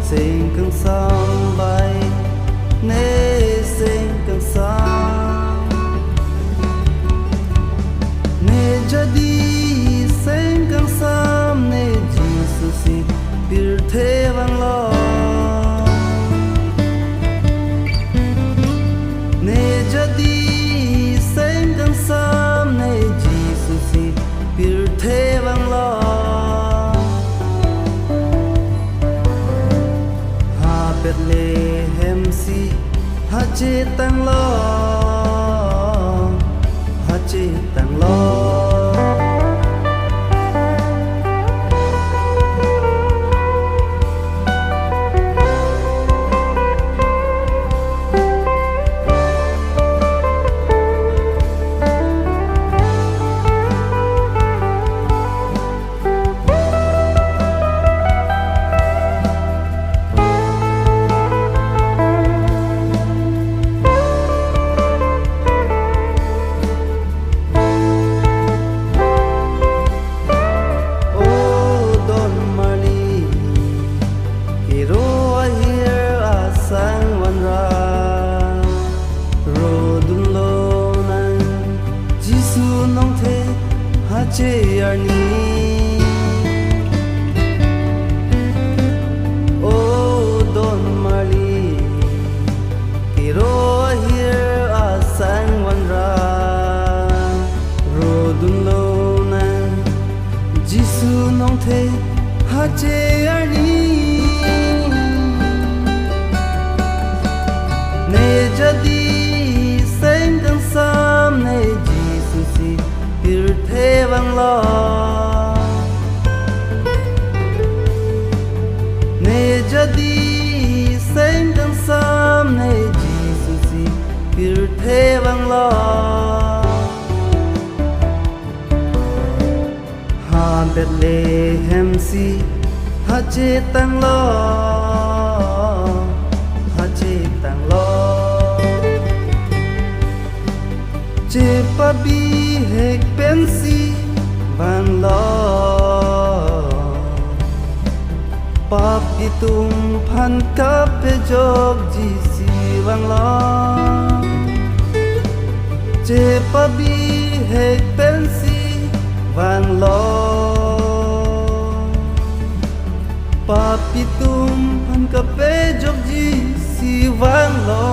Sing càng song bay nê sing càng song nê jadi sing càng sam nê Jesus si bir the vang lo nê jadi sing càng sam nê Jesus si bir the vang lo Bethlehem si hache tang lo hache tang lo Hache arni Oh Don Marley Kiro here asang wanra Rodun lo na Jisu nong the Hache arni Ne jadi seng kang sam ne Jisu si bir the vang lo ne jadi seng kang sam ne Jesus si bir the vang lo ha Bethlehem si hache tang lo hache tang lo che pa bi hek pensi van lo pap itum phan kap pe jog ji si van lo che pa bi hek pensi van lo pap itum phan kap pe jog ji si van lo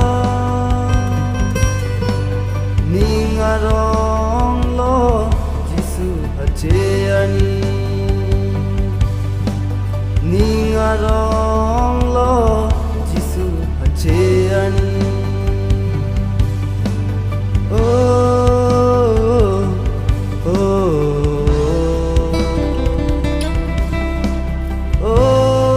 Ningarong lo Jisu hache ani Ningarong lo Jisu hache ani Oh oh oh oh